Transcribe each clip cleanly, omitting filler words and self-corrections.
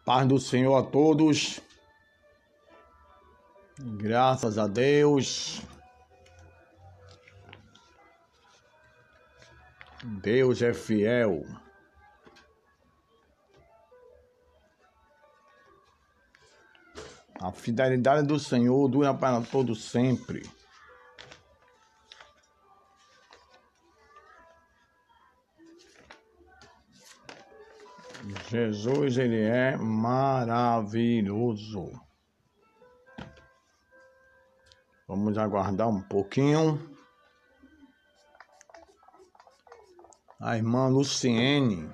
Paz do Senhor a todos. Graças a Deus. Deus é fiel. A fidelidade do Senhor dura para todo sempre. Jesus, ele é maravilhoso. Vamos aguardar um pouquinho. A irmã Luciene.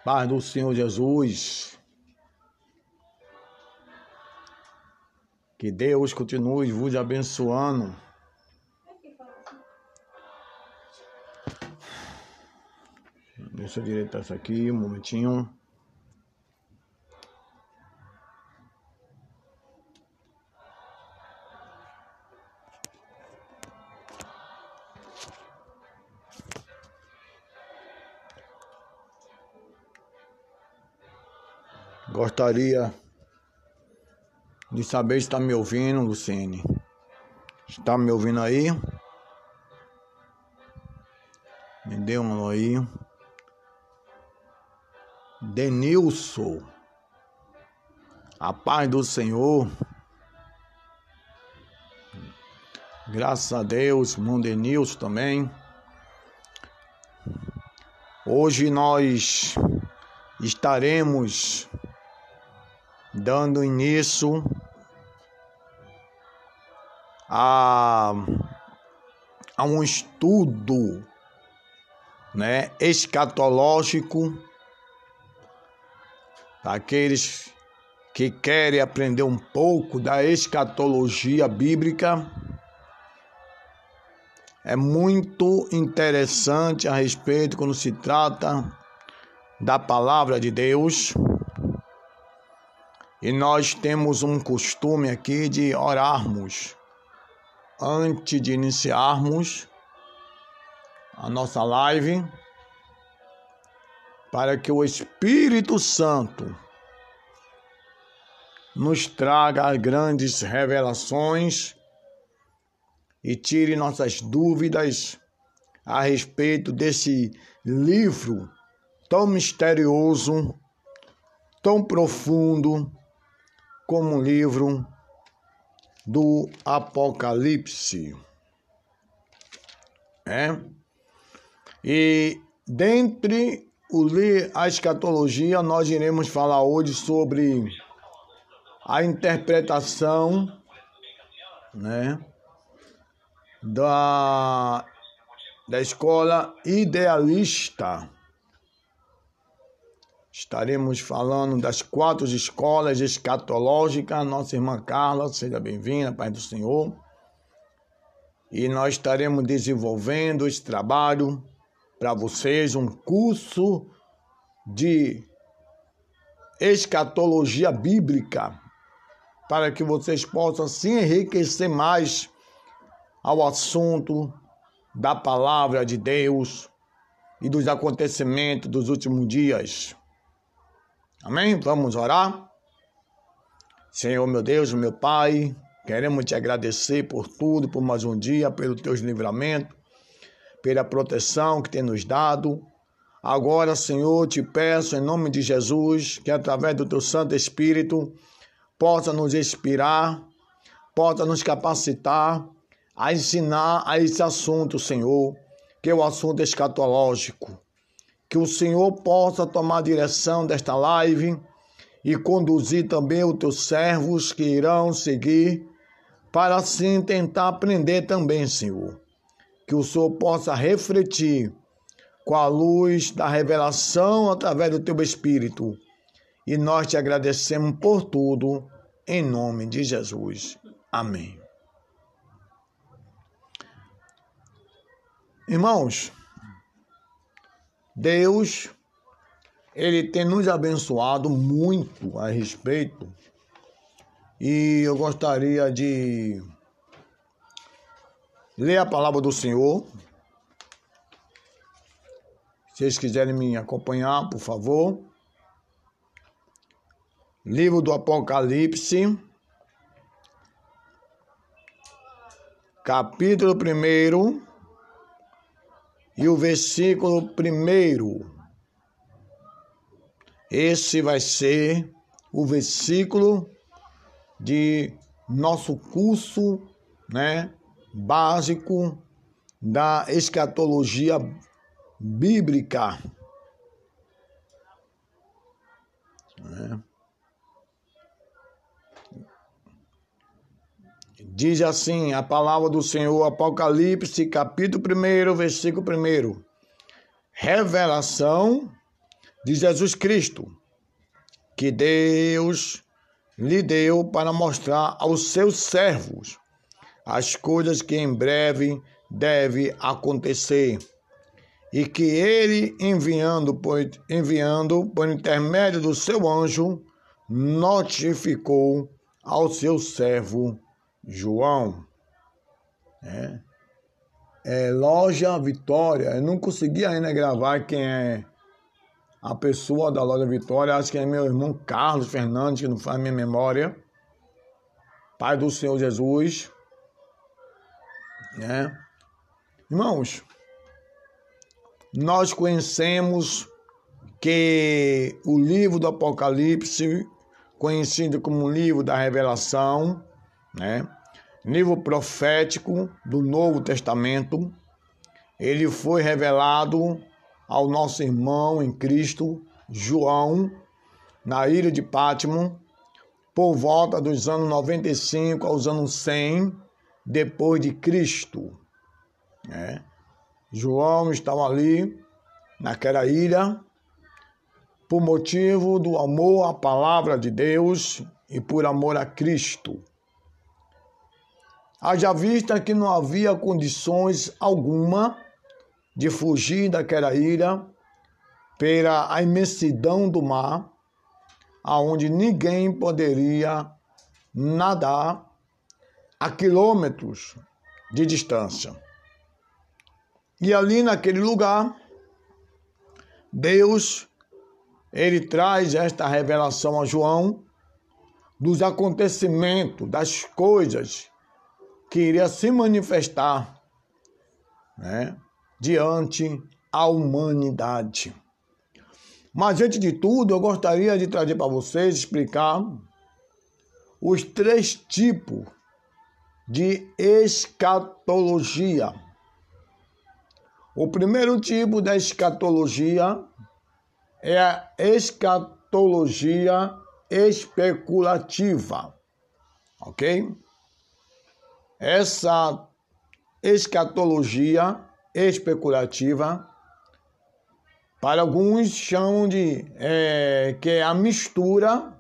Paz do Senhor Jesus. Que Deus continue vos abençoando. Deixa eu direitar isso aqui, um momentinho. Gostaria de saber se está me ouvindo, Luciene. Está me ouvindo aí? Me dê um alô aí. Denilson. A paz do Senhor. Graças a Deus, irmão Denilson também. Hoje nós estaremos dando início a um estudo, escatológico, para aqueles que querem aprender um pouco da escatologia bíblica. É muito interessante a respeito quando se trata da palavra de Deus. E nós temos um costume aqui de orarmos antes de iniciarmos a nossa live, para que o Espírito Santo nos traga as grandes revelações e tire nossas dúvidas a respeito desse livro tão misterioso, tão profundo, como o livro do Apocalipse. E dentre a escatologia, nós iremos falar hoje sobre a interpretação, da escola idealista. Estaremos falando das 4 escolas escatológicas. Nossa irmã Carla, seja bem-vinda, Paz do Senhor. E nós estaremos desenvolvendo esse trabalho para vocês, um curso de escatologia bíblica, para que vocês possam se enriquecer mais ao assunto da palavra de Deus e dos acontecimentos dos últimos dias. Amém? Vamos orar? Senhor, meu Deus, meu Pai, queremos te agradecer por tudo, por mais um dia, pelo teus livramentos, pela proteção que tem nos dado. Agora, Senhor, te peço em nome de Jesus, que através do teu Santo Espírito possa nos inspirar, possa nos capacitar a ensinar a esse assunto, Senhor, que é o assunto escatológico. Que o Senhor possa tomar a direção desta live e conduzir também os teus servos que irão seguir, para assim tentar aprender também, Senhor. Que o Senhor possa refletir com a luz da revelação através do teu Espírito. E nós te agradecemos por tudo, em nome de Jesus. Amém. Irmãos, Deus, ele tem nos abençoado muito a respeito, e eu gostaria de ler a palavra do Senhor, Se vocês quiserem me acompanhar, por favor. Livro do Apocalipse, capítulo 1 e o versículo 1. Esse vai ser o versículo de nosso curso, básico da escatologia bíblica. Diz assim a palavra do Senhor, Apocalipse, capítulo 1, versículo 1. Revelação de Jesus Cristo, que Deus lhe deu para mostrar aos seus servos as coisas que em breve deve acontecer, e que ele, enviando por intermédio do seu anjo, notificou ao seu servo João. Loja Vitória. Eu não consegui ainda gravar quem é a pessoa da Loja Vitória. Acho que é meu irmão Carlos Fernandes, que não faz minha memória. Pai do Senhor Jesus. Irmãos, nós conhecemos que o livro do Apocalipse, conhecido como o livro da Revelação, livro profético do Novo Testamento, ele foi revelado ao nosso irmão em Cristo, João, na ilha de Pátimo, por volta dos anos 95 aos anos 100, depois de Cristo. João estava ali, naquela ilha, por motivo do amor à palavra de Deus e por amor a Cristo. Haja vista que não havia condições alguma de fugir daquela ilha pela a imensidão do mar, aonde ninguém poderia nadar a quilômetros de distância. E ali naquele lugar, Deus, ele traz esta revelação a João dos acontecimentos, das coisas que iria se manifestar diante a humanidade. Mas antes de tudo, eu gostaria de trazer para vocês, explicar os 3 tipos de escatologia. O primeiro tipo da escatologia é a escatologia especulativa, ok? Essa escatologia especulativa, para alguns chamam de que é a mistura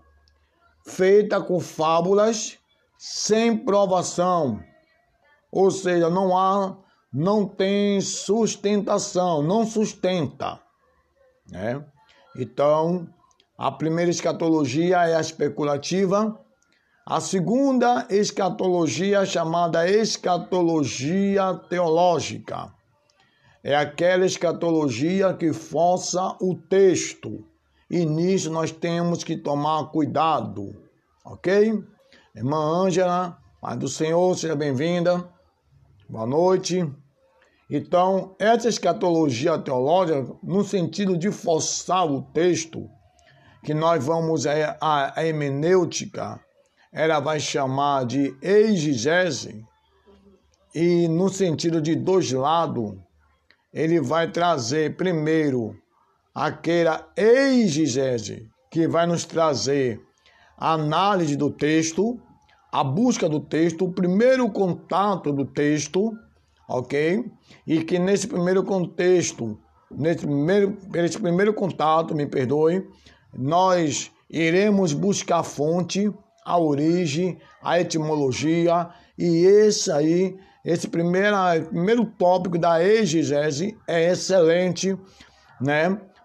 feita com fábulas sem provação, ou seja, não tem sustentação, não sustenta. Então, a primeira escatologia é a especulativa. A segunda escatologia é chamada escatologia teológica. É aquela escatologia que força o texto. E nisso nós temos que tomar cuidado. Ok? Irmã Ângela, Pai do Senhor, seja bem-vinda. Boa noite. Então, essa escatologia teológica, no sentido de forçar o texto, que nós vamos a hermenêutica, ela vai chamar de exegese, e no sentido de 2 lados, ele vai trazer primeiro aquela exegese, que vai nos trazer a análise do texto, a busca do texto, o primeiro contato do texto, ok? E que nesse primeiro contexto, nesse primeiro contato, me perdoe, nós iremos buscar a fonte, a origem, a etimologia, e esse primeiro tópico da exegese é excelente,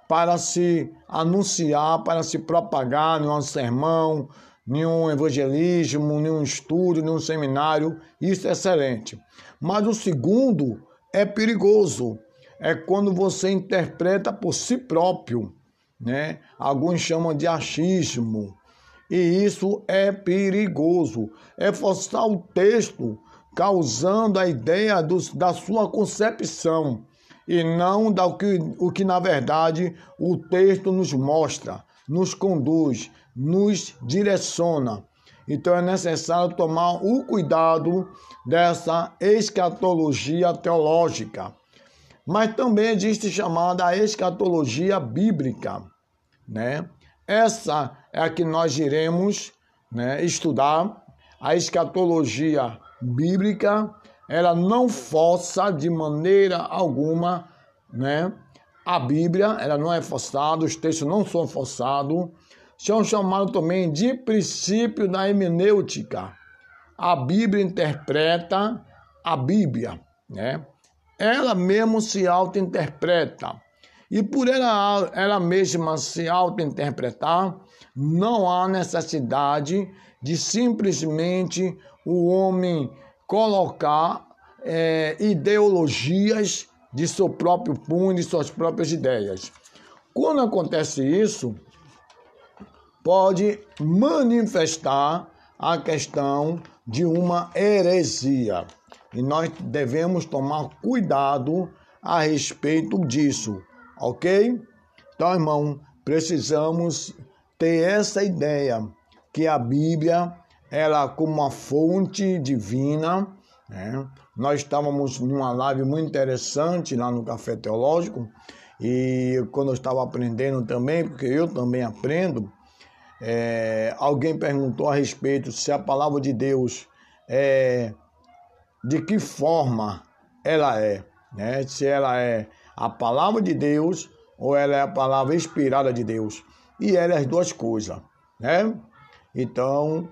para se anunciar, para se propagar em um sermão, em um evangelismo, em um estudo, em um seminário. Isso é excelente. Mas o segundo é perigoso. é quando você interpreta por si próprio, né? Alguns chamam de achismo. E isso é perigoso. É forçar o texto, causando a ideia da sua concepção, e não o que na verdade o texto nos mostra, nos conduz, nos direciona. Então é necessário tomar o cuidado dessa escatologia teológica. Mas também existe chamada escatologia bíblica, né? Essa é a que nós iremos, né, estudar. A escatologia bíblica, ela não força de maneira alguma, né, a Bíblia, ela não é forçada, os textos não são forçados. São chamados também de princípio da hermenêutica. A Bíblia interpreta a Bíblia, né? Ela mesma se auto-interpreta. E por ela mesma se auto-interpretar, não há necessidade de simplesmente o homem colocar ideologias de seu próprio punho, de suas próprias ideias. Quando acontece isso, pode manifestar a questão de uma heresia. E nós devemos tomar cuidado a respeito disso, ok? Então, irmão, precisamos ter essa ideia que a Bíblia, ela como uma fonte divina, né? Nós estávamos numa live muito interessante lá no Café Teológico, e quando eu estava aprendendo também, porque eu também aprendo, alguém perguntou a respeito se a palavra de Deus de que forma ela é, né? Se ela é a palavra de Deus ou ela é a palavra inspirada de Deus. E ela é as duas coisas, né? Então,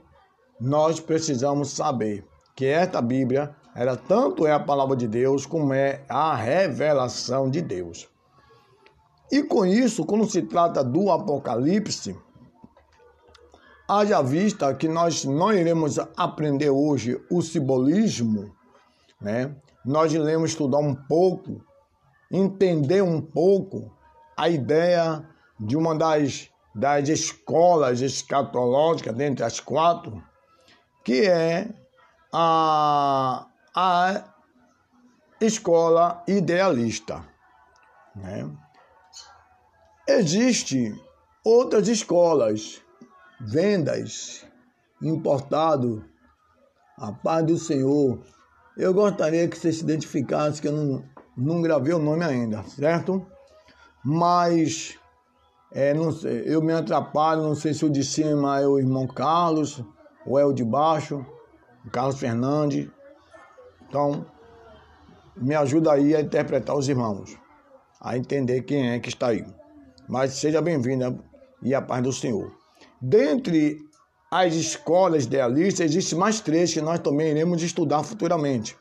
nós precisamos saber que esta Bíblia, ela tanto é a palavra de Deus como é a revelação de Deus. E com isso, quando se trata do Apocalipse, haja vista que nós não iremos aprender hoje o simbolismo, né? Nós iremos estudar um pouco, entender um pouco a ideia de uma das escolas escatológicas, dentre as 4, que é a escola idealista, né? Existem outras escolas, vendas, importado, a paz do Senhor. Eu gostaria que você se identificasse, que eu não gravei o nome ainda, certo? Mas, não sei, eu me atrapalho, não sei se o de cima é o irmão Carlos, ou é o de baixo, o Carlos Fernandes. Então, me ajuda aí a interpretar os irmãos, a entender quem é que está aí. Mas seja bem-vinda e a paz do Senhor. Dentre as escolas idealistas, existem mais 3 que nós também iremos estudar futuramente,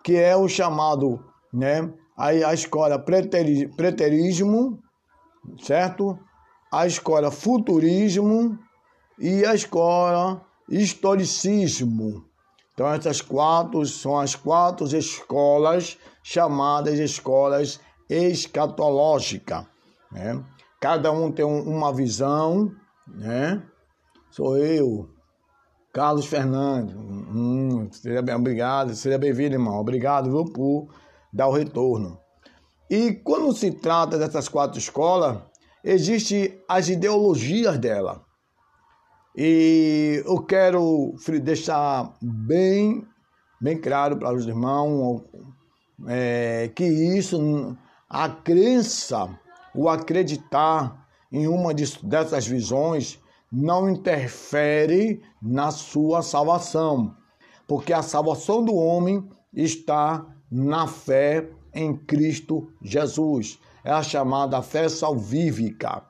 que é o chamado, né, a escola preterismo, certo? A escola futurismo e a escola historicismo. Então, essas 4 são as 4 escolas chamadas escolas escatológicas, né? Cada um tem uma visão, né? Sou eu, Carlos Fernandes. Obrigado, seja bem-vindo, irmão. Obrigado, viu, por dar o retorno. E quando se trata dessas 4 escolas, existem as ideologias dela. E eu quero deixar bem claro para os irmãos que isso, a crença, o acreditar em uma dessas visões não interfere na sua salvação, porque a salvação do homem está na fé em Cristo Jesus. É a chamada fé salvífica.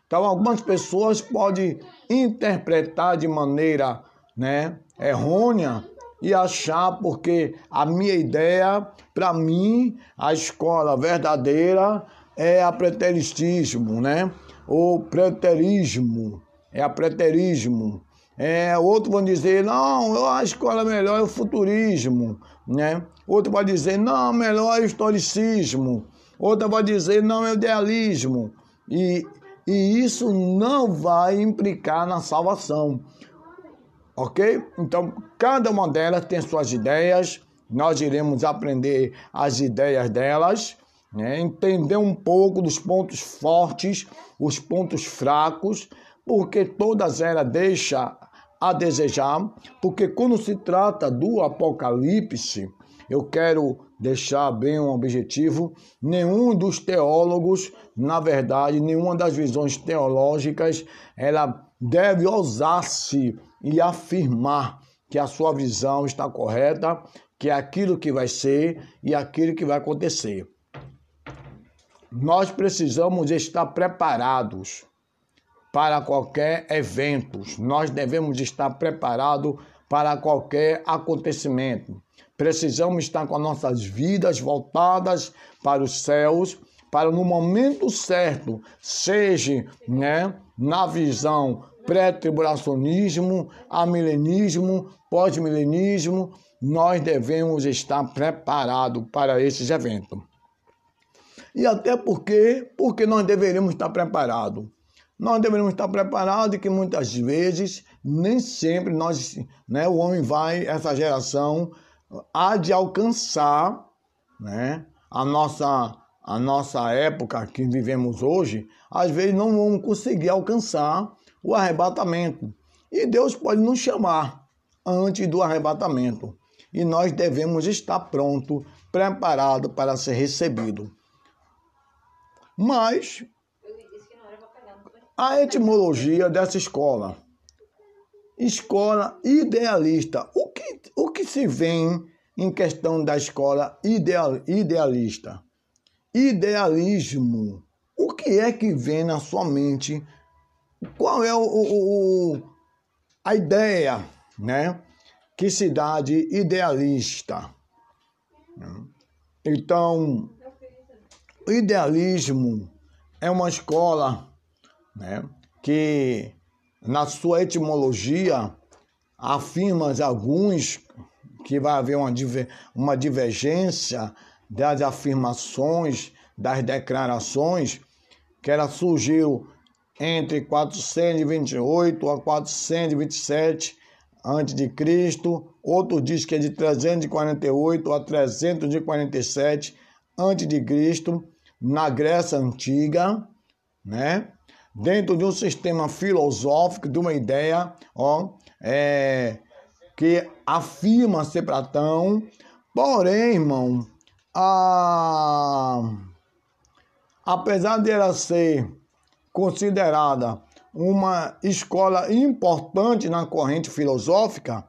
Então, algumas pessoas podem interpretar de maneira, né, errônea e achar, porque a minha ideia, para mim, a escola verdadeira é a preteristismo, né? Ou preterismo, é a preterismo. Outro vão dizer, não, a escola melhor é o futurismo, né? Outro vai dizer, não, melhor é o historicismo. Outra vai dizer, não, é idealismo. E isso não vai implicar na salvação. Ok? Então, cada uma delas tem suas ideias. Nós iremos aprender as ideias delas, né? Entender um pouco dos pontos fortes, os pontos fracos, porque todas elas deixam a desejar, porque quando se trata do Apocalipse, eu quero deixar bem um objetivo, nenhum dos teólogos, na verdade, nenhuma das visões teológicas, ela deve ousar-se e afirmar que a sua visão está correta, que é aquilo que vai ser e aquilo que vai acontecer. Nós precisamos estar preparados para qualquer evento. Nós devemos estar preparados para qualquer acontecimento. Precisamos estar com as nossas vidas voltadas para os céus, para no momento certo, seja, na visão pré-tribulacionismo, amilenismo, pós-milenismo, nós devemos estar preparados para esses eventos. E até porque nós deveríamos estar preparados. Nós deveríamos estar preparados e que muitas vezes, nem sempre o homem vai, essa geração, há de alcançar, a nossa época que vivemos hoje, às vezes não vamos conseguir alcançar o arrebatamento. E Deus pode nos chamar antes do arrebatamento. E nós devemos estar prontos, preparados para ser recebidos. Mas a etimologia dessa escola idealista, o que se vê em questão da escola idealista? Idealismo, o que é que vem na sua mente? Qual é a ideia, que se dá de idealista? Então, o idealismo é uma escola, que na sua etimologia afirma alguns que vai haver uma divergência das afirmações, das declarações, que ela surgiu entre 428 a 427 a.C., outro diz que é de 348 a 347 a.C., na Grécia Antiga, dentro de um sistema filosófico, de uma ideia que afirma ser Platão. Porém, irmão, apesar de ela ser considerada uma escola importante na corrente filosófica,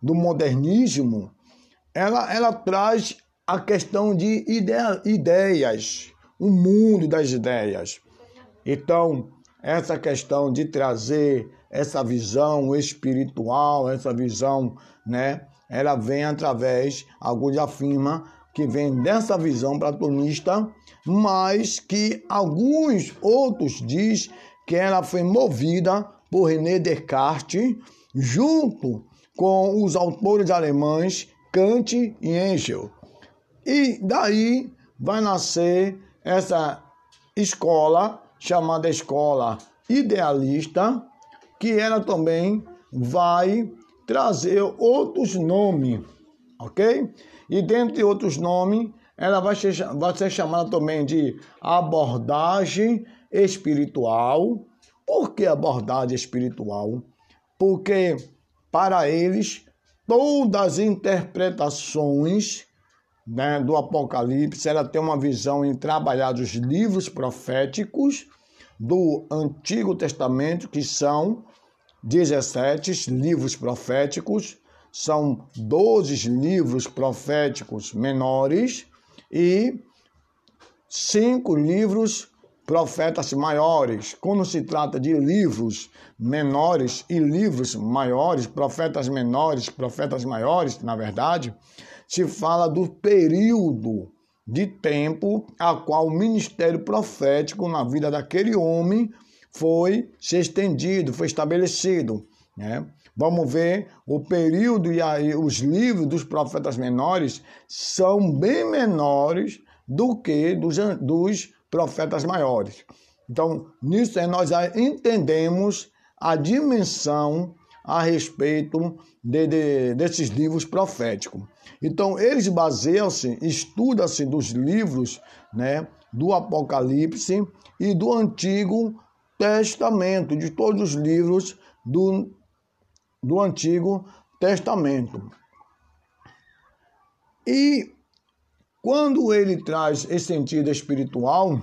do modernismo, ela traz a questão de ideias, o mundo das ideias. Então, essa questão de trazer essa visão espiritual, essa visão, ela vem através, alguns afirmam que vem dessa visão platonista, mas que alguns outros dizem que ela foi movida por René Descartes, junto com os autores alemães Kant e Hegel. E daí vai nascer essa escola, chamada escola idealista, que ela também vai trazer outros nomes, ok? E dentre outros nomes, ela vai ser chamada também de abordagem espiritual. Por que abordagem espiritual? Porque, para eles, todas as interpretações do Apocalipse, ela tem uma visão em trabalhar os livros proféticos do Antigo Testamento, que são 17 livros proféticos, são 12 livros proféticos menores e 5 livros profetas maiores. Quando se trata de livros menores e livros maiores, profetas maiores, na verdade, se fala do período de tempo a qual o ministério profético na vida daquele homem foi se estendido, foi estabelecido, vamos ver o período e aí os livros dos profetas menores são bem menores do que dos profetas maiores. Então, nisso nós entendemos a dimensão a respeito desses livros proféticos. Então, eles baseiam-se, estudam-se dos livros, né, do Apocalipse e do Antigo Testamento, de todos os livros do Antigo Testamento. E quando ele traz esse sentido espiritual,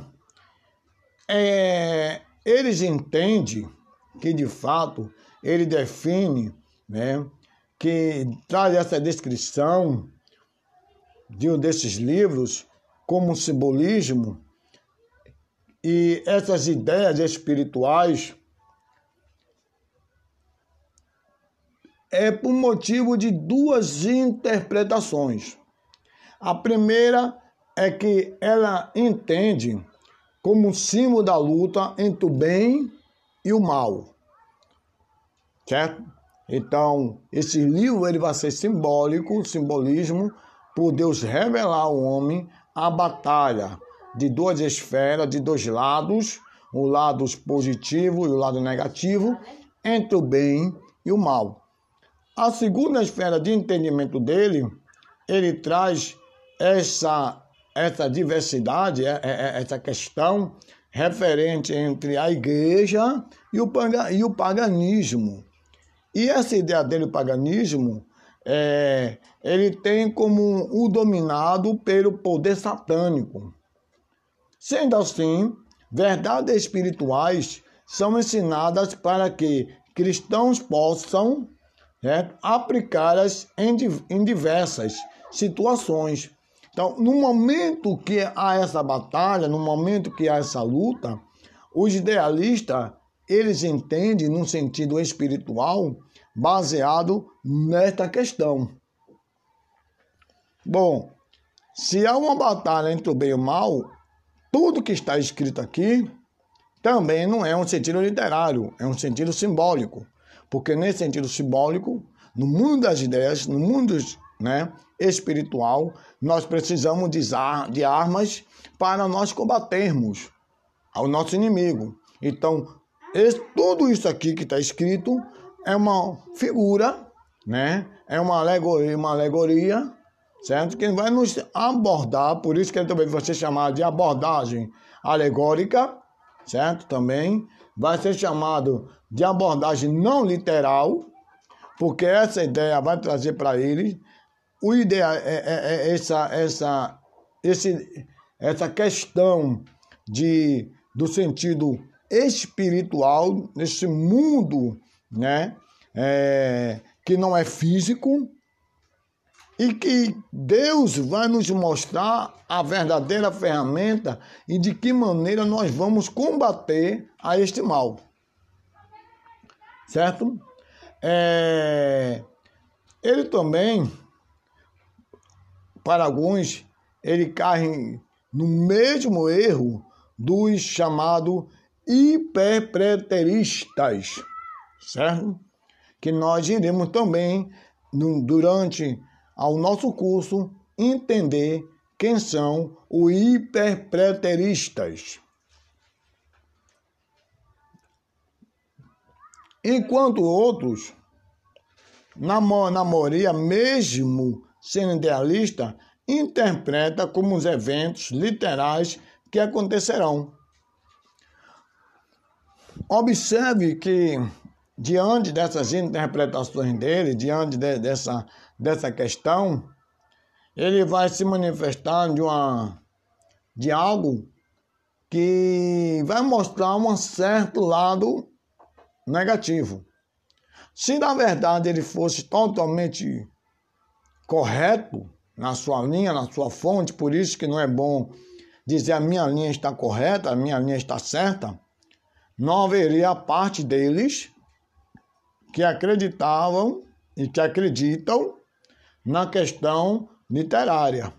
eles entendem que, de fato, ele define, né, que traz essa descrição desses livros como simbolismo e essas ideias espirituais por motivo de duas interpretações. A primeira é que ela entende como um símbolo da luta entre o bem e o mal, certo? Então, esse livro ele vai ser simbolismo, por Deus revelar ao homem a batalha de duas esferas, de dois lados, o lado positivo e o lado negativo, entre o bem e o mal. A segunda esfera de entendimento dele, ele traz essa diversidade, essa questão referente entre a igreja e o paganismo. E essa ideia dele, o paganismo, ele tem como o dominado pelo poder satânico. Sendo assim, verdades espirituais são ensinadas para que cristãos possam, certo, aplicá-las em diversas situações. Então, no momento que há essa batalha, no momento que há essa luta, os idealistas, eles entendem num sentido espiritual baseado nesta questão. Bom, se há uma batalha entre o bem e o mal, tudo que está escrito aqui também não é um sentido literário, é um sentido simbólico. Porque nesse sentido simbólico, no mundo das ideias, no mundo, né, espiritual, nós precisamos de armas para nós combatermos ao nosso inimigo. Então, tudo isso aqui que está escrito é uma figura, né? É uma alegoria, certo? Que vai nos abordar, por isso que ele também vai ser chamado de abordagem alegórica, certo? Também vai ser chamado de abordagem não literal, porque essa ideia vai trazer para ele o ideal essa questão do sentido espiritual nesse mundo, né, que não é físico, e que Deus vai nos mostrar a verdadeira ferramenta e de que maneira nós vamos combater a este mal, certo? Ele também, para alguns, ele cai no mesmo erro dos chamados hiperpreteristas, certo? Que nós iremos também, durante ao nosso curso, entender quem são os hiperpreteristas. Enquanto outros, na maioria, mesmo sendo idealista, interpreta como os eventos literais que acontecerão. Observe que, diante dessas interpretações dele, diante dessa questão, ele vai se manifestar de algo que vai mostrar um certo lado negativo. Se, na verdade, ele fosse totalmente correto na sua linha, na sua fonte, por isso que não é bom dizer a minha linha está correta, a minha linha está certa, não haveria parte deles que acreditavam e que acreditam na questão literária.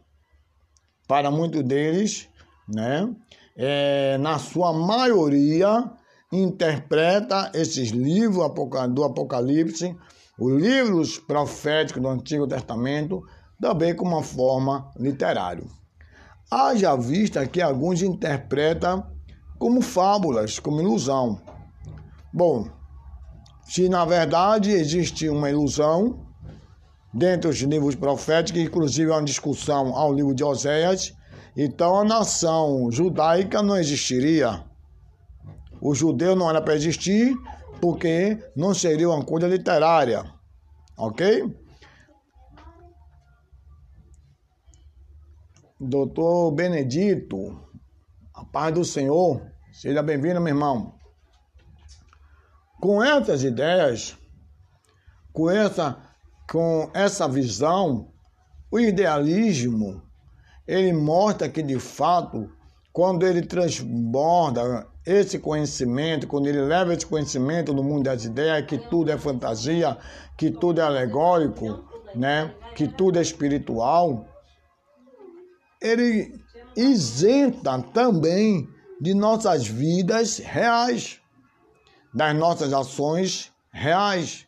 Para muitos deles, né, na sua maioria, interpreta esses livros do Apocalipse os livros proféticos do Antigo Testamento, também como uma forma literária. Haja vista que alguns interpretam como fábulas, como ilusão. Bom, se na verdade existe uma ilusão dentro dos livros proféticos, inclusive há uma discussão ao livro de Oséias, então a nação judaica não existiria. O judeu não era para existir, porque não seria uma coisa literária, ok? Doutor Benedito, a paz do Senhor, seja bem-vindo, meu irmão. Com essas ideias, com essa visão, o idealismo, ele mostra que, de fato, quando ele transborda esse conhecimento, quando ele leva esse conhecimento no mundo das ideias, que tudo é fantasia, que tudo é alegórico, né? Que tudo é espiritual, ele isenta também de nossas vidas reais, das nossas ações reais,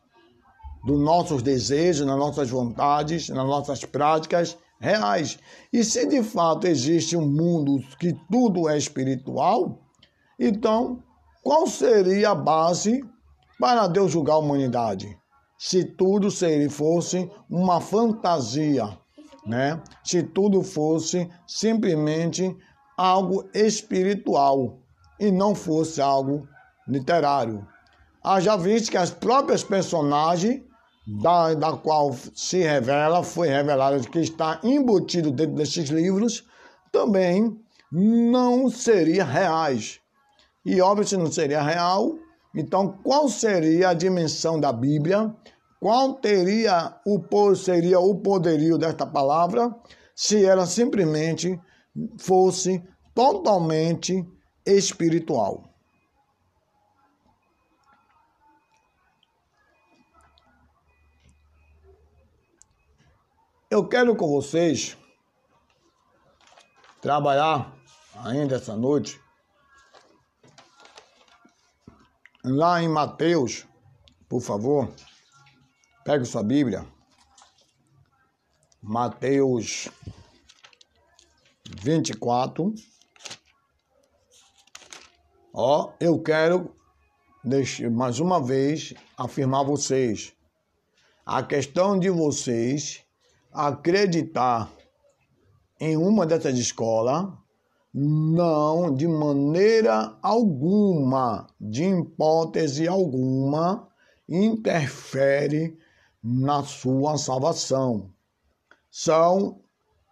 dos nossos desejos, das nossas vontades, das nossas práticas reais. E se de fato existe um mundo que tudo é espiritual, então qual seria a base para Deus julgar a humanidade? Se tudo fosse uma fantasia, né? Se tudo fosse simplesmente algo espiritual e não fosse algo literário. Haja visto que as próprias personagens da qual se revela, foi revelado que está embutido dentro desses livros, também não seria reais. E óbvio, se não seria real, então qual seria a dimensão da Bíblia? Qual seria o poderio desta palavra se ela simplesmente fosse totalmente espiritual? Eu quero com vocês trabalhar ainda essa noite lá em Mateus, por favor, pegue sua Bíblia, Mateus 24. Eu quero mais uma vez afirmar a vocês, a questão de vocês acreditar em uma dessas escolas, não, de maneira alguma, de hipótese alguma, interfere na sua salvação. São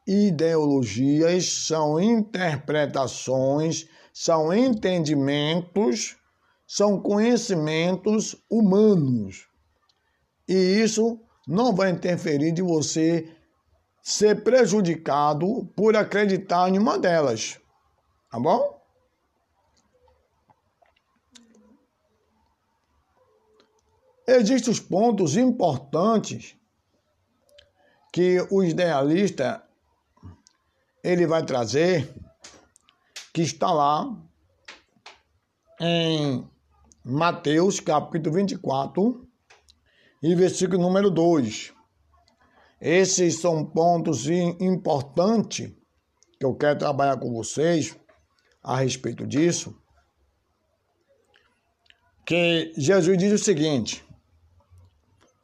ideologias, são interpretações, são entendimentos, são conhecimentos humanos. E isso não vai interferir de você ser prejudicado por acreditar em uma delas. Tá bom? Existem os pontos importantes que o idealista ele vai trazer, que está lá em Mateus, capítulo 24, e versículo número 2. Esses são pontos importantes que eu quero trabalhar com vocês a respeito disso. Que Jesus diz o seguinte: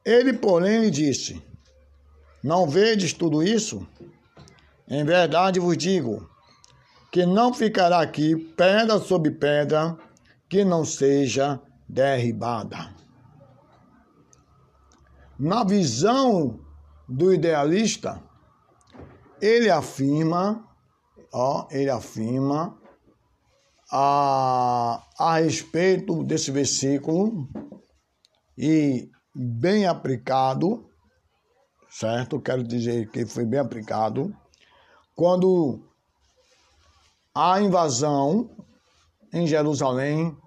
ele, porém, lhe disse: não vedes tudo isso? Em verdade vos digo que não ficará aqui pedra sobre pedra que não seja derribada. Na visão do idealista, ele afirma a respeito desse versículo, e bem aplicado, certo? Quero dizer que foi bem aplicado, quando a invasão em Jerusalém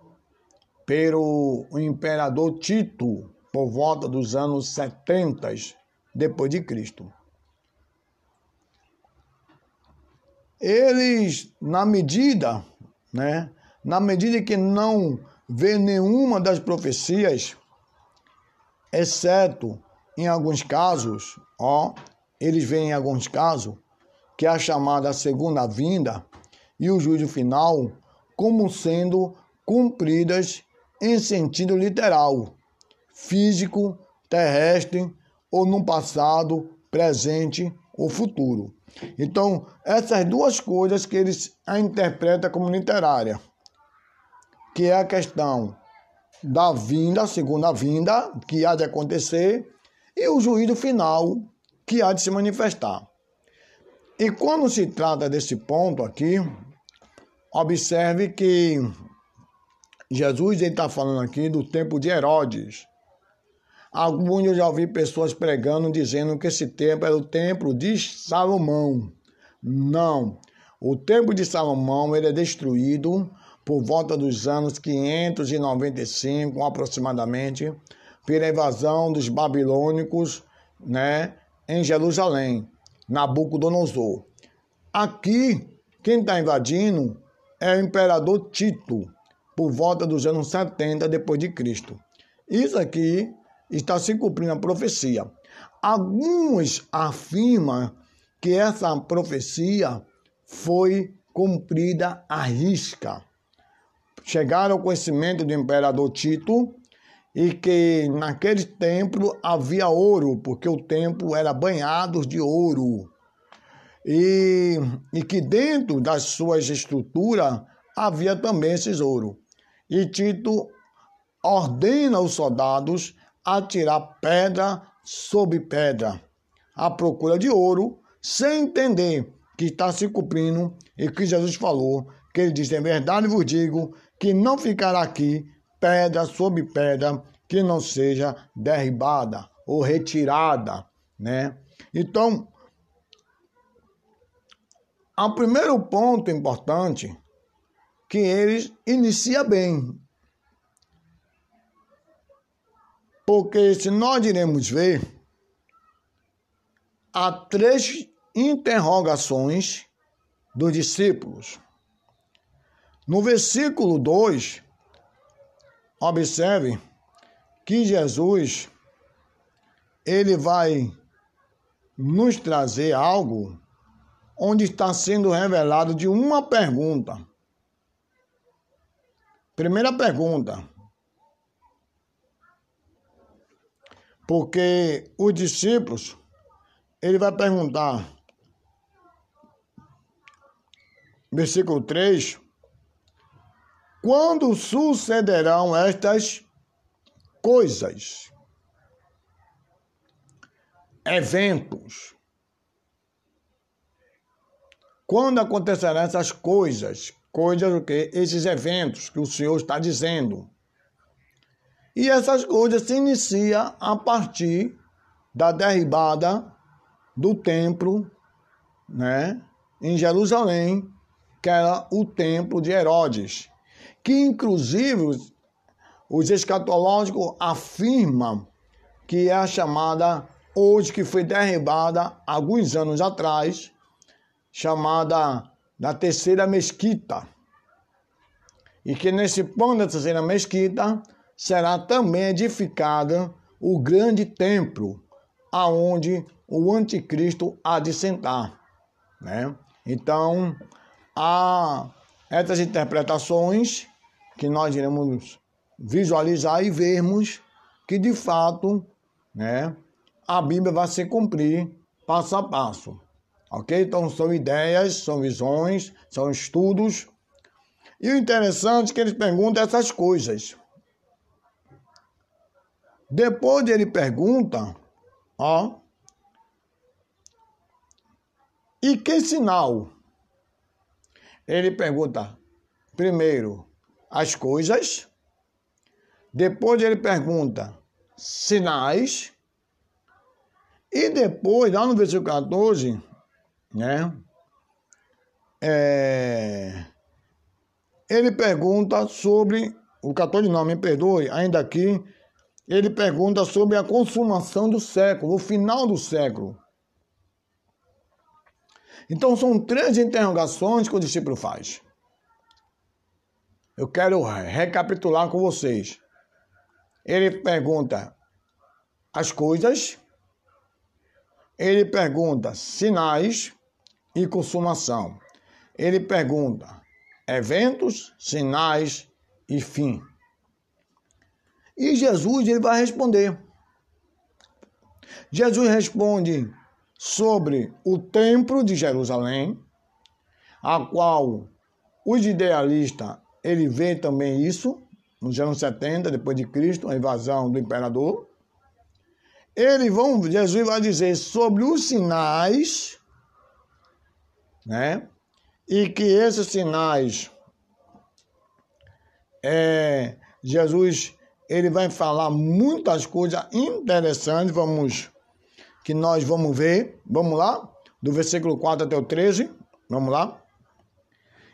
pelo imperador Tito, por volta dos anos 70 depois de Cristo. Eles, na medida que não vê nenhuma das profecias exceto em alguns casos, eles veem em alguns casos que é a chamada segunda vinda e o juízo final como sendo cumpridas em sentido literal, físico, terrestre ou no passado, presente ou futuro. Então, essas duas coisas que eles a interpretam como literária, que é a questão da vinda, segunda vinda, que há de acontecer, e o juízo final, que há de se manifestar. E quando se trata desse ponto aqui, observe que Jesus está falando aqui do tempo de Herodes. Alguns eu já ouvi pessoas pregando, dizendo que esse tempo era o templo de Salomão. Não. O templo de Salomão ele é destruído por volta dos anos 595, aproximadamente, pela invasão dos babilônicos, em Jerusalém, Nabucodonosor. Aqui, quem está invadindo é o imperador Tito, por volta dos anos 70 depois de Cristo. Isso aqui está se cumprindo a profecia. Alguns afirmam que essa profecia foi cumprida à risca. Chegaram ao conhecimento do imperador Tito e que naquele templo havia ouro, porque o templo era banhado de ouro. E que dentro das suas estruturas havia também esses ouro. E Tito ordena os soldados a tirar pedra sobre pedra, à procura de ouro, sem entender que está se cumprindo e que Jesus falou, que ele disse, em verdade vos digo, que não ficará aqui pedra sobre pedra que não seja derribada ou retirada, Então, o primeiro ponto importante, que eles inicia bem. Porque se nós iremos ver, há 3 interrogações dos discípulos. No versículo 2, observe que Jesus, ele vai nos trazer algo onde está sendo revelado de uma pergunta. Primeira pergunta. Porque os discípulos, ele vai perguntar, versículo 3, quando sucederão estas coisas? Eventos. Quando acontecerão essas coisas? Coisas o quê? Esses eventos que o Senhor está dizendo. E essas coisas se iniciam a partir da derribada do templo, em Jerusalém, que era o templo de Herodes, que inclusive os escatológicos afirmam que é a chamada, hoje que foi derribada alguns anos atrás, chamada da terceira mesquita. E que nesse ponto da terceira mesquita será também edificada o grande templo, aonde o anticristo há de sentar. Então, há essas interpretações que nós iremos visualizar e vermos que, de fato, a Bíblia vai se cumprir passo a passo. Ok? Então, são ideias, são visões, são estudos. E o interessante é que eles perguntam essas coisas. Depois ele pergunta, e que sinal? Ele pergunta, primeiro, as coisas. Depois ele pergunta, sinais. E depois, lá no versículo 14, ele pergunta sobre, o 14 não, me perdoe, ainda aqui, ele pergunta sobre a consumação do século, o final do século. Então, são 3 interrogações que o discípulo faz. Eu quero recapitular com vocês. Ele pergunta as coisas, ele pergunta sinais e consumação. Ele pergunta eventos, sinais e fim. E Jesus ele vai responder. Jesus responde sobre o templo de Jerusalém, a qual os idealistas ele vê também isso nos anos 70 depois de Cristo, a invasão do imperador. Jesus vai dizer sobre os sinais, né? E que esses sinais, Jesus ele vai falar muitas coisas interessantes, que nós vamos ver. Vamos lá? Do versículo 4 até o 13. Vamos lá?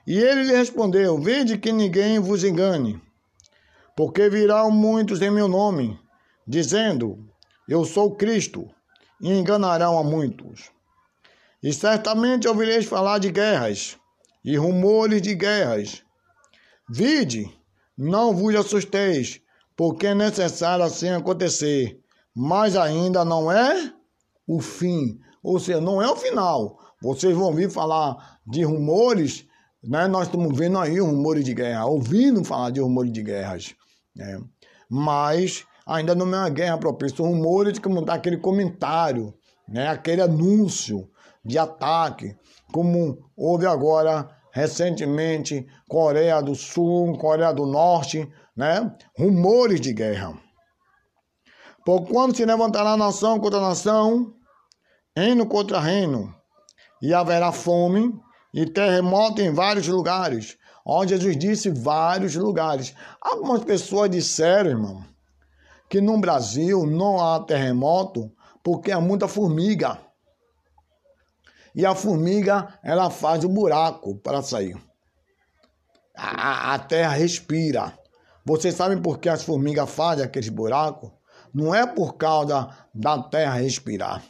E ele lhe respondeu: vede que ninguém vos engane, porque virão muitos em meu nome, dizendo: eu sou Cristo, e enganarão a muitos. E certamente ouvireis falar de guerras e rumores de guerras. Vide, não vos assusteis, porque é necessário assim acontecer, mas ainda não é o fim, ou seja, não é o final. Vocês vão ouvir falar de rumores, né? Nós estamos vendo aí rumores de guerra, ouvindo falar de rumores de guerras, né? Mas ainda não é uma guerra propícia. Rumores como dá aquele comentário, né? Aquele anúncio de ataque, como houve agora recentemente Coreia do Sul, Coreia do Norte, né? Rumores de guerra. Porquanto se levantará nação contra nação, reino contra reino, e haverá fome e terremoto em vários lugares. Onde Jesus disse vários lugares. Algumas pessoas disseram, irmão, que no Brasil não há terremoto porque há muita formiga. E a formiga, ela faz o buraco para sair. A terra respira. Vocês sabem por que as formigas fazem aqueles buracos? Não é por causa da terra respirar.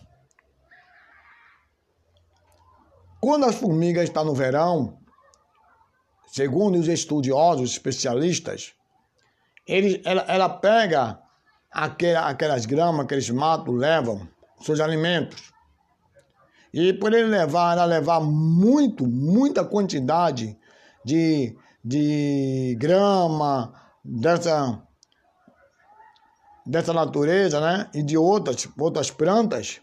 Quando as formigas estão no verão, segundo os estudiosos, especialistas, ela pega aquelas gramas, aqueles matos, levam seus alimentos. E por ela levar muita quantidade de grama dessa natureza, né? E de outras plantas,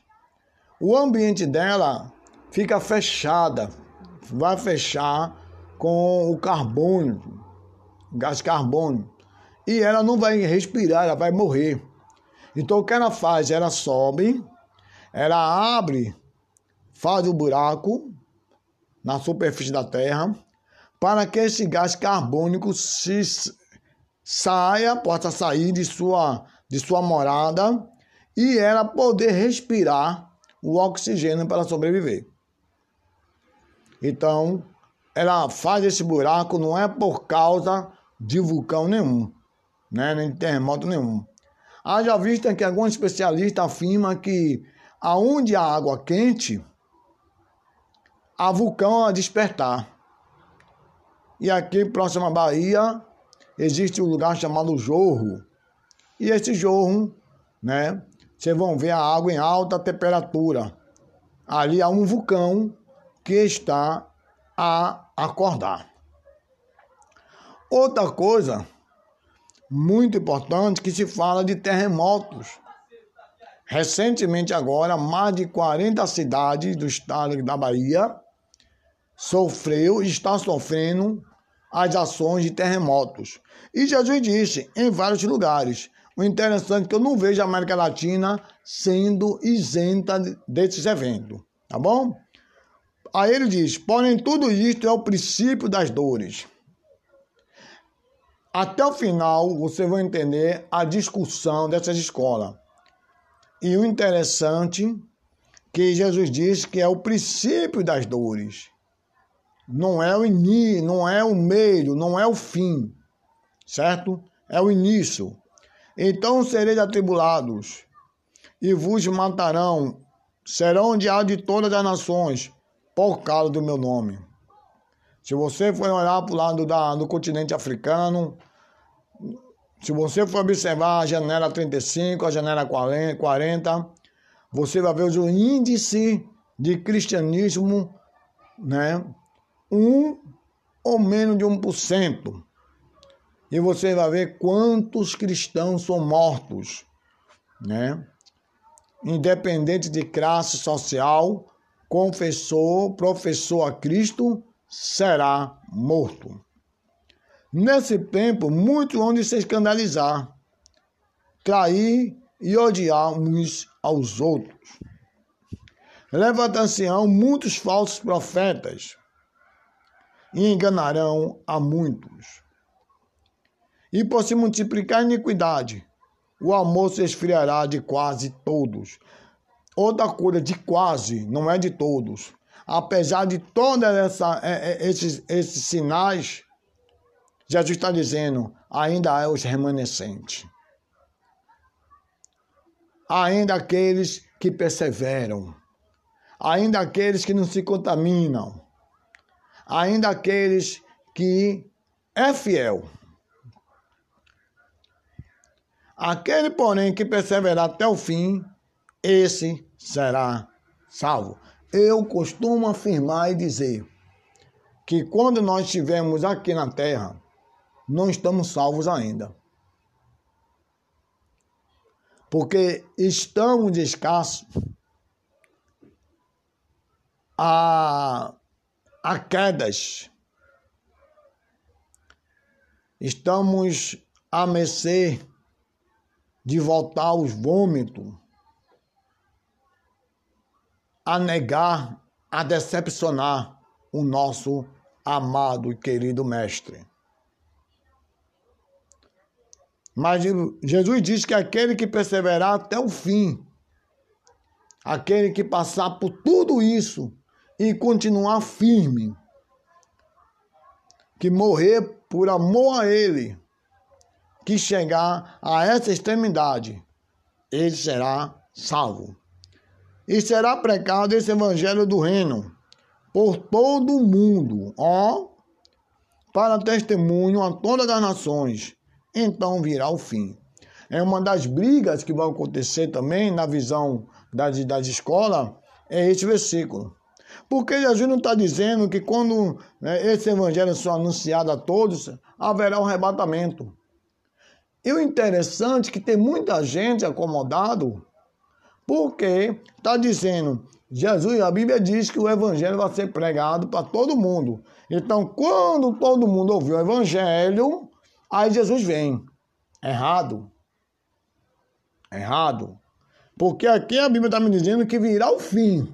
o ambiente dela fica fechada, vai fechar com o carbono, gás carbônico, e ela não vai respirar, ela vai morrer. Então o que ela faz? Ela sobe, ela abre, faz o buraco na superfície da terra, para que esse gás carbônico possa sair de sua morada e ela poder respirar o oxigênio para sobreviver. Então, ela faz esse buraco não é por causa de vulcão nenhum, né? Nem de terremoto nenhum. Haja vista que alguns especialistas afirmam que aonde há água quente, há vulcão a despertar. E aqui, próximo à Bahia, existe um lugar chamado Jorro. E esse jorro, né? Vocês vão ver a água em alta temperatura. Ali há um vulcão que está a acordar. Outra coisa muito importante que se fala de terremotos. Recentemente agora, mais de 40 cidades do estado da Bahia está sofrendo as ações de terremotos. E Jesus disse em vários lugares. O interessante é que eu não vejo a América Latina sendo isenta desses eventos, tá bom? Aí ele diz, porém tudo isto é o princípio das dores. Até o final você vai entender a discussão dessas escolas. E o interessante é que Jesus diz que é o princípio das dores. Não é o início, não é o meio, não é o fim, certo? É o início. Então sereis atribulados e vos matarão, serão odiados de todas as nações por causa do meu nome. Se você for olhar para o lado do continente africano, Se você for observar a janela 35, a janela 40, você vai ver o índice de cristianismo, né? 1 ou menos de 1%. E você vai ver quantos cristãos são mortos, né? Independente de classe social, professou a Cristo, será morto. Nesse tempo, muitos vão se escandalizar, trair e odiar uns aos outros. Levantar-se-ão muitos falsos profetas e enganarão a muitos. E por se multiplicar a iniquidade, o amor se esfriará de quase todos. Outra coisa, de quase, não é de todos. Apesar de todos esses sinais, Jesus está dizendo, ainda há os remanescentes. Ainda aqueles que perseveram. Ainda aqueles que não se contaminam. Ainda aqueles que é fiel. Aquele, porém, que perseverar até o fim, esse será salvo. Eu costumo afirmar e dizer que quando nós estivermos aqui na terra, não estamos salvos ainda. Porque estamos escassos a quedas. Estamos à mercê de voltar aos vômitos, a negar, a decepcionar o nosso amado e querido Mestre. Mas Jesus diz que aquele que perseverar até o fim, aquele que passar por tudo isso e continuar firme, que morrer por amor a Ele, que chegar a essa extremidade, ele será salvo. E será pregado esse evangelho do reino por todo o mundo, para testemunho a todas as nações. Então virá o fim. É uma das brigas que vai acontecer também na visão das escolas, é esse versículo. Porque Jesus não está dizendo que quando esse evangelho for anunciado a todos, haverá um arrebatamento. E o interessante é que tem muita gente acomodado, porque está dizendo, Jesus, a Bíblia diz que o evangelho vai ser pregado para todo mundo. Então, quando todo mundo ouvir o evangelho, aí Jesus vem. Errado. Errado. Porque aqui a Bíblia está me dizendo que virá o fim.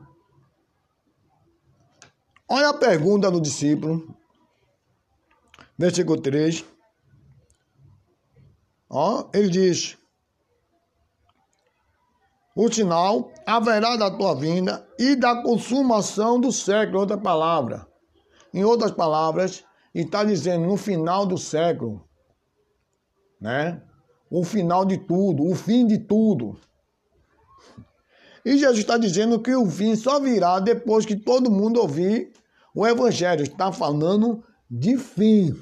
Olha a pergunta do discípulo. Versículo 3. Ele diz, o sinal haverá da tua vinda e da consumação do século, outra palavra. Em outras palavras, está dizendo no final do século, né? O final de tudo, o fim de tudo. E Jesus está dizendo que o fim só virá depois que todo mundo ouvir o evangelho. Está falando de fim.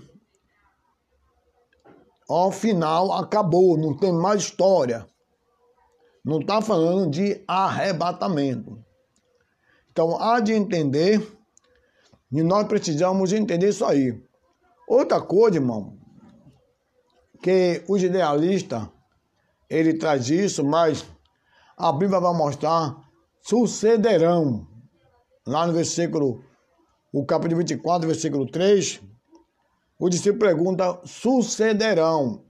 Ao final acabou, não tem mais história. Não está falando de arrebatamento. Então, há de entender, e nós precisamos entender isso aí. Outra coisa, irmão, que os idealistas, ele traz isso, mas a Bíblia vai mostrar, sucederão. Lá no versículo, o capítulo 24, versículo 3, o discípulo pergunta, sucederão.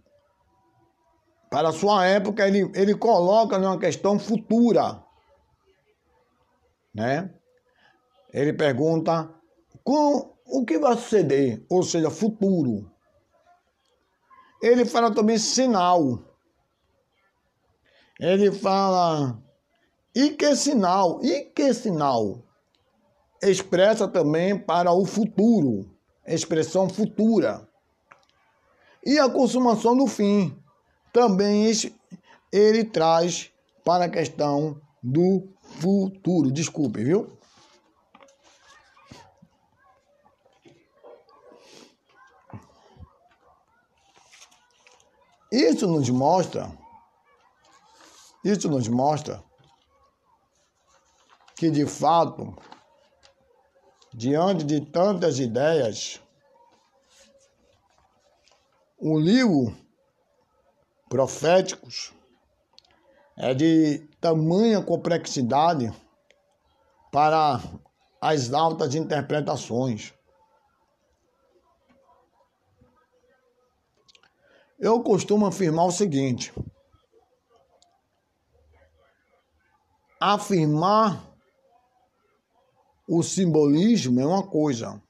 Para a sua época, ele coloca numa questão futura, né? Ele pergunta com o que vai suceder, ou seja, futuro. Ele fala também sinal. Ele fala, e que sinal? E que sinal? Expressa também para o futuro, expressão futura. E a consumação do fim. Também ele traz para a questão do futuro. Desculpe, viu? Isso nos mostra que, de fato, diante de tantas ideias, o livro Proféticos é de tamanha complexidade para as altas interpretações. Eu costumo afirmar o seguinte: afirmar o simbolismo é uma coisa.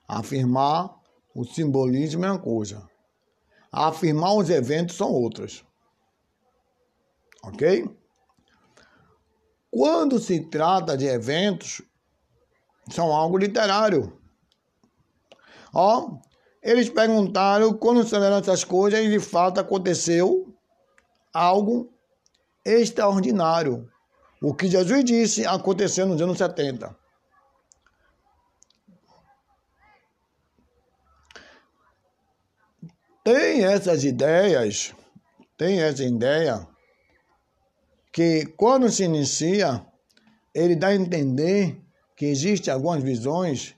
Afirmar o simbolismo é uma coisa. Afirmar os eventos são outras. Ok? Quando se trata de eventos, são algo literário. Eles perguntaram quando eram essas coisas e de fato aconteceu algo extraordinário. O que Jesus disse aconteceu nos anos 70. Tem essa ideia que quando se inicia, ele dá a entender que existem algumas visões,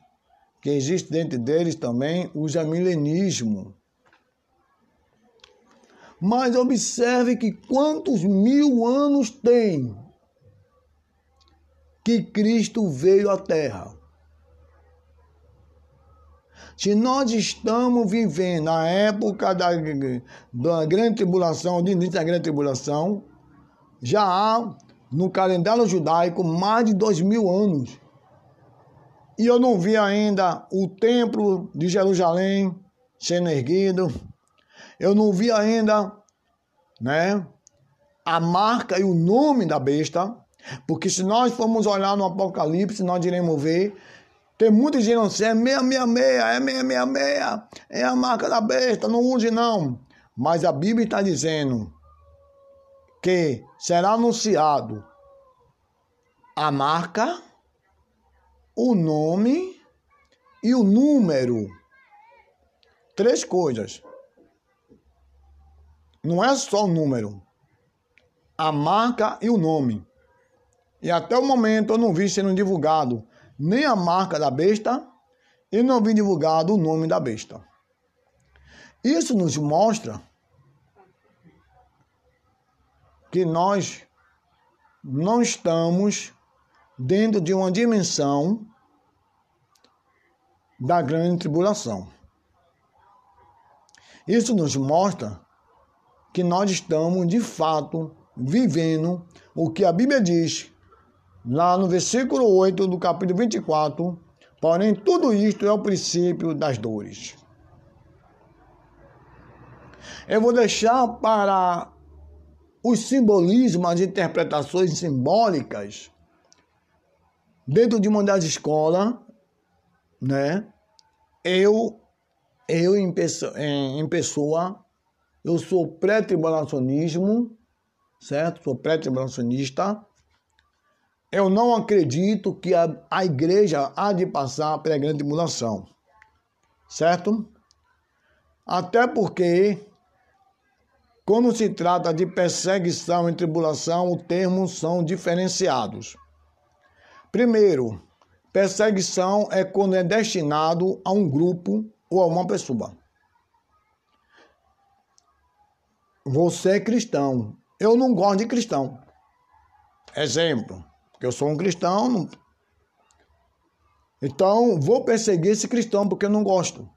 que existe dentro deles também o milenismo. Mas observe que quantos 1000 anos tem que Cristo veio à Terra. Se nós estamos vivendo a época da grande tribulação, do início da grande tribulação, já há no calendário judaico mais de 2000 anos. E eu não vi ainda o templo de Jerusalém sendo erguido. Eu não vi ainda, a marca e o nome da besta. Porque se nós formos olhar no Apocalipse, nós iremos ver. Tem muita gente dizendo assim, é 666, é 666, é a marca da besta, não use não. Mas a Bíblia está dizendo que será anunciado a marca, o nome e o número. 3 coisas. Não é só o número. A marca e o nome. E até o momento eu não vi sendo divulgado nem a marca da besta e não vi divulgado o nome da besta. Isso nos mostra que nós não estamos dentro de uma dimensão da grande tribulação. Isso nos mostra que nós estamos, de fato, vivendo o que a Bíblia diz, lá no versículo 8 do capítulo 24, porém tudo isto é o princípio das dores. Eu vou deixar para os simbolismos, as interpretações simbólicas, dentro de uma das escolas, eu em pessoa, eu sou pré-tribulacionismo, certo? Sou pré-tribulacionista. Eu não acredito que a igreja há de passar pela grande tribulação, certo? Até porque, quando se trata de perseguição e tribulação, os termos são diferenciados. Primeiro, perseguição é quando é destinado a um grupo ou a uma pessoa. Você é cristão. Eu não gosto de cristão. Exemplo. Porque eu sou um cristão, então vou perseguir esse cristão porque eu não gosto.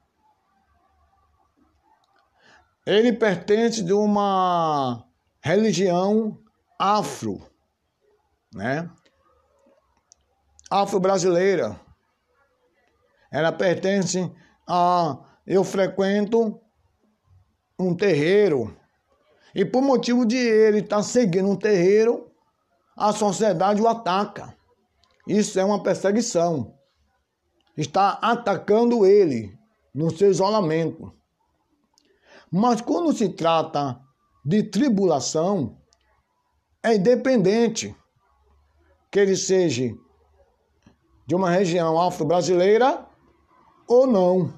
Ele pertence de uma religião afro, afro-brasileira. Ela pertence a... Eu frequento um terreiro e por motivo de ele estar seguindo um terreiro, a sociedade o ataca. Isso é uma perseguição. Está atacando ele no seu isolamento. Mas quando se trata de tribulação, é independente que ele seja de uma região afro-brasileira ou não.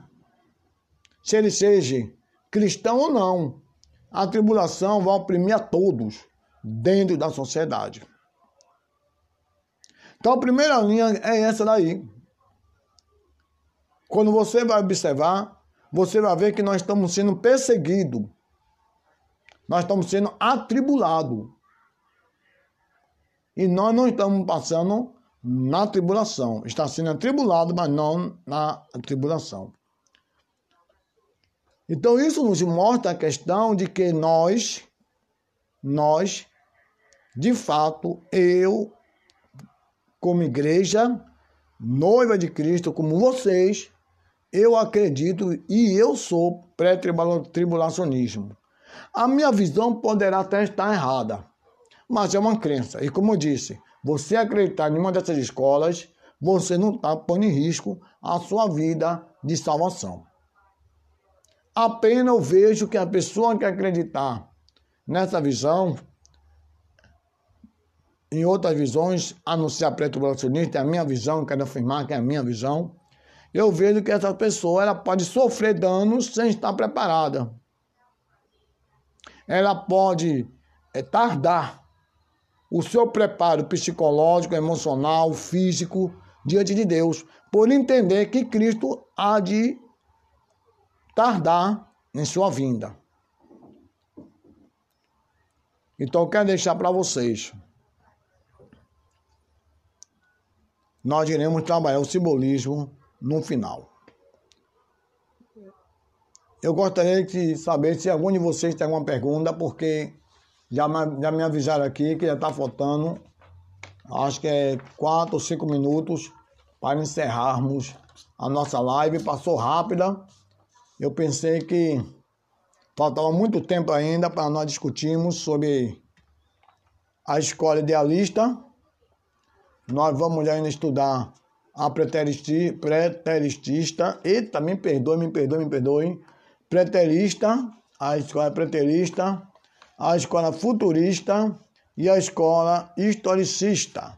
se ele seja cristão ou não. A tribulação vai oprimir a todos dentro da sociedade. Então, a primeira linha é essa daí. Quando você vai observar, você vai ver que nós estamos sendo perseguidos. Nós estamos sendo atribulados. E nós não estamos passando na tribulação. Está sendo atribulado, mas não na tribulação. Então, isso nos mostra a questão de que nós, de fato, eu, como igreja, noiva de Cristo, como vocês, eu acredito e eu sou pré-tribulacionismo. A minha visão poderá até estar errada, mas é uma crença. E como eu disse, você acreditar em uma dessas escolas, você não está pondo em risco a sua vida de salvação. Apenas eu vejo que a pessoa que acreditar nessa visão, em outras visões, a não ser a pré-tribulacionista, é a minha visão, eu quero afirmar que é a minha visão, eu vejo que essa pessoa ela pode sofrer danos sem estar preparada. Ela pode tardar o seu preparo psicológico, emocional, físico, diante de Deus, por entender que Cristo há de tardar em sua vinda. Então, eu quero deixar para vocês. Nós iremos trabalhar o simbolismo no final. Eu gostaria de saber se algum de vocês tem alguma pergunta, porque já me avisaram aqui que já está faltando, acho que é 4 ou 5 minutos para encerrarmos a nossa live. Passou rápida. Eu pensei que faltava muito tempo ainda para nós discutirmos sobre a escola idealista. Nós vamos ainda estudar a preteristista. Eita, me perdoe. Preterista, a escola preterista, a escola futurista e a escola historicista.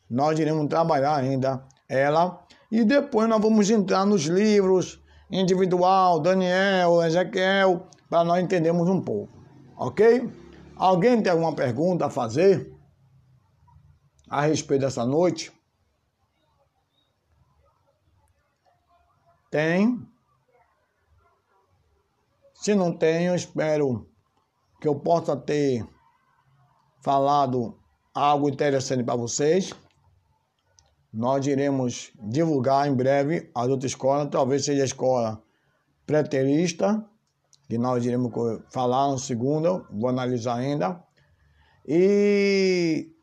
Nós iremos trabalhar ainda ela e depois nós vamos entrar nos livros individual, Daniel, Ezequiel, para nós entendermos um pouco, ok? Alguém tem alguma pergunta a fazer a respeito dessa noite? Tem? Se não tem, eu espero que eu possa ter falado algo interessante para vocês. Nós iremos divulgar em breve as outras escolas, talvez seja a escola preterista, que nós iremos falar no segundo, vou analisar ainda. E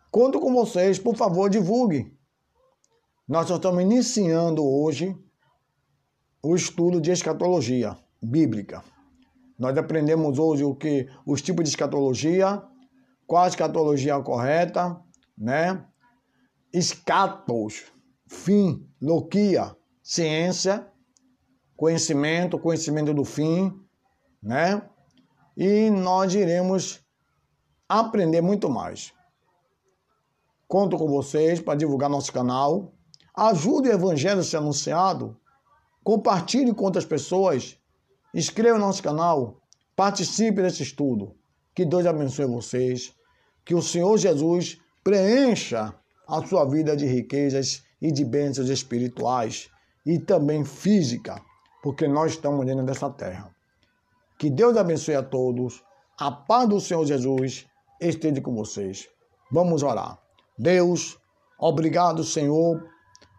conto com vocês, por favor, divulgue. Nós só estamos iniciando hoje o estudo de escatologia bíblica. Nós aprendemos hoje os tipos de escatologia, qual a escatologia correta, né? Escatos, fim, loquia, ciência, conhecimento do fim, né? E nós iremos aprender muito mais. Conto com vocês para divulgar nosso canal. Ajude o evangelho a ser anunciado. Compartilhe com outras pessoas. Inscreva no nosso canal. Participe desse estudo. Que Deus abençoe vocês. Que o Senhor Jesus preencha a sua vida de riquezas e de bênçãos espirituais e também física, porque nós estamos dentro dessa terra. Que Deus abençoe a todos. A paz do Senhor Jesus esteja com vocês. Vamos orar. Deus, obrigado, Senhor,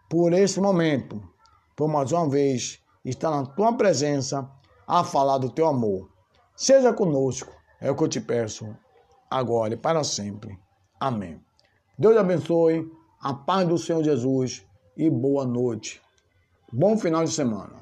por esse momento, por mais uma vez estar na tua presença a falar do teu amor. Seja conosco, é o que eu te peço, agora e para sempre. Amém. Deus abençoe, a paz do Senhor Jesus e boa noite. Bom final de semana.